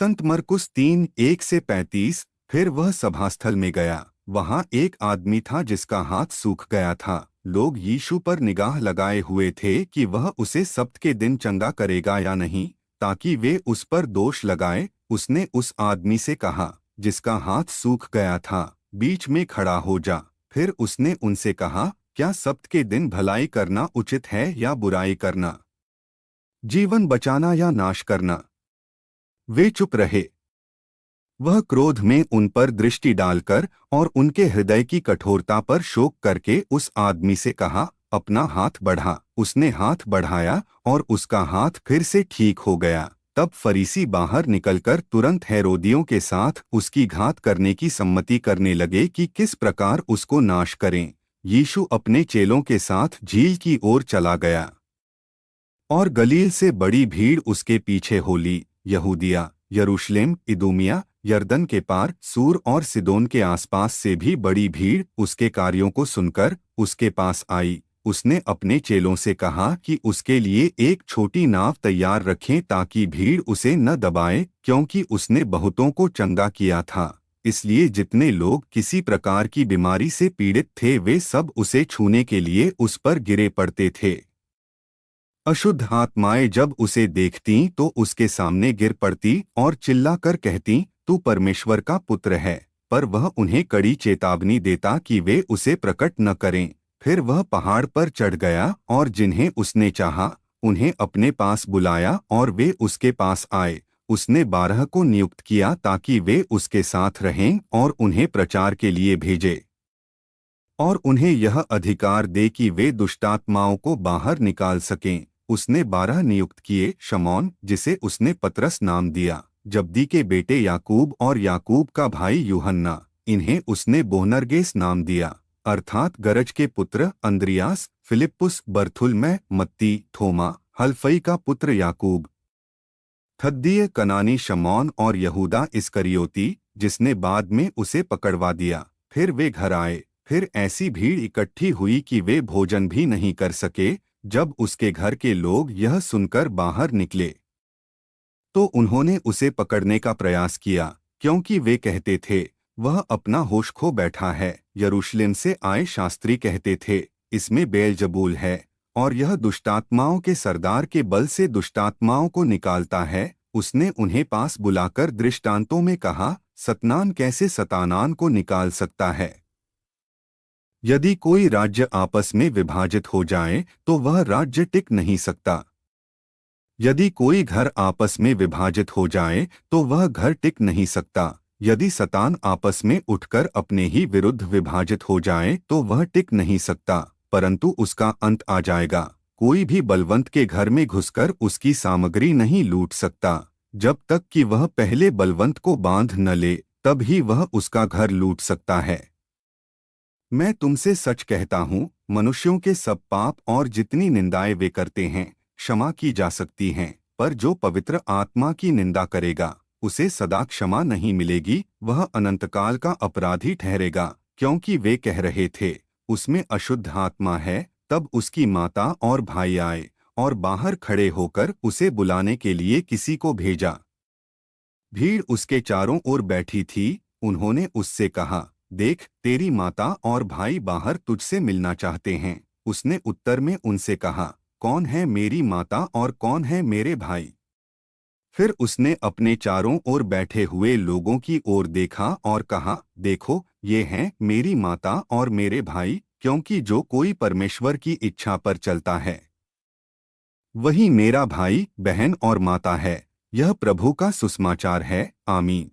संत मरकुस 3:1-35। फिर वह सभास्थल में गया। वहां एक आदमी था जिसका हाथ सूख गया था। लोग यीशु पर निगाह लगाए हुए थे कि वह उसे सब्त के दिन चंगा करेगा या नहीं, ताकि वे उस पर दोष लगाए। उसने उस आदमी से कहा, जिसका हाथ सूख गया था, बीच में खड़ा हो जा। फिर उसने उनसे कहा, क्या सब्त के दिन भलाई करना उचित है या बुराई करना, जीवन बचाना या नाश करना? वे चुप रहे। वह क्रोध में उन पर दृष्टि डालकर और उनके हृदय की कठोरता पर शोक करके उस आदमी से कहा, अपना हाथ बढ़ा। उसने हाथ बढ़ाया और उसका हाथ फिर से ठीक हो गया। तब फरीसी बाहर निकलकर तुरंत हेरोदियों के साथ उसकी घात करने की सम्मति करने लगे कि किस प्रकार उसको नाश करें। यीशु अपने चेलों के साथ झील की ओर चला गया और गलील से बड़ी भीड़ उसके पीछे हो ली। यहूदिया, यरूशलेम, इदूमिया, यरदन के पार, सूर और सिदोन के आसपास से भी बड़ी भीड़ उसके कार्यों को सुनकर उसके पास आई। उसने अपने चेलों से कहा कि उसके लिए एक छोटी नाव तैयार रखें ताकि भीड़ उसे न दबाए, क्योंकि उसने बहुतों को चंगा किया था। इसलिए जितने लोग किसी प्रकार की बीमारी से पीड़ित थे वे सब उसे छूने के लिए उस पर गिरे पड़ते थे। अशुद्ध आत्माएं जब उसे देखतीं तो उसके सामने गिर पड़ती और चिल्लाकर कहतीं, तू परमेश्वर का पुत्र है। पर वह उन्हें कड़ी चेतावनी देता कि वे उसे प्रकट न करें। फिर वह पहाड़ पर चढ़ गया और जिन्हें उसने चाहा उन्हें अपने पास बुलाया और वे उसके पास आए। उसने 12 को नियुक्त किया ताकि वे उसके साथ रहें और उन्हें प्रचार के लिए भेजे और उन्हें यह अधिकार दे कि वे दुष्टात्माओं को बाहर निकाल सकें। उसने 12 नियुक्त किए, शमौन, जिसे उसने पतरस नाम दिया, जब्दी के बेटे याकूब और याकूब का भाई यूहन्ना, इन्हें उसने बोअनर्गेस नाम दिया, अर्थात गरज के पुत्र, अंद्रियास, फिलिप्पुस, बरथुल्मै, मत्ती, थोमा, हलफई का पुत्र याकूब, थद्दीय कनानी शमौन और यहूदा इस्करियोती, जिसने बाद में उसे पकड़वा दिया। फिर वे घर आए। फिर ऐसी भीड़ इकट्ठी हुई कि वे भोजन भी नहीं कर सके। जब उसके घर के लोग यह सुनकर बाहर निकले तो उन्होंने उसे पकड़ने का प्रयास किया, क्योंकि वे कहते थे, वह अपना होश खो बैठा है। यरूशलेम से आए शास्त्री कहते थे, इसमें बेलजबूल है और यह दुष्टात्माओं के सरदार के बल से दुष्टात्माओं को निकालता है। उसने उन्हें पास बुलाकर दृष्टांतों में कहा, सतनान कैसे सतानान को निकाल सकता है? यदि कोई राज्य आपस में विभाजित हो जाए तो वह राज्य टिक नहीं सकता। यदि कोई घर आपस में विभाजित हो जाए तो वह घर टिक नहीं सकता। यदि सतान आपस में उठकर अपने ही विरुद्ध विभाजित हो जाए तो वह टिक नहीं सकता, परंतु उसका अंत आ जाएगा। कोई भी बलवंत के घर में घुसकर उसकी सामग्री नहीं लूट सकता। जब तक कि वह पहले बलवंत को बांध न ले, तब ही वह उसका घर लूट सकता है। मैं तुमसे सच कहता हूँ, मनुष्यों के सब पाप और जितनी निंदाएं वे करते हैं क्षमा की जा सकती हैं, पर जो पवित्र आत्मा की निंदा करेगा उसे सदा क्षमा नहीं मिलेगी, वह अनंतकाल का अपराधी ठहरेगा। क्योंकि वे कह रहे थे, उसमें अशुद्ध आत्मा है। तब उसकी माता और भाई आए और बाहर खड़े होकर उसे बुलाने के लिए किसी को भेजा। भीड़ उसके चारों ओर बैठी थी। उन्होंने उससे कहा, देख, तेरी माता और भाई बाहर तुझसे मिलना चाहते हैं। उसने उत्तर में उनसे कहा, कौन है मेरी माता और कौन है मेरे भाई? फिर उसने अपने चारों ओर बैठे हुए लोगों की ओर देखा और कहा, देखो, ये हैं मेरी माता और मेरे भाई, क्योंकि जो कोई परमेश्वर की इच्छा पर चलता है वही मेरा भाई, बहन और माता है। यह प्रभु का सुसमाचार है। आमीन।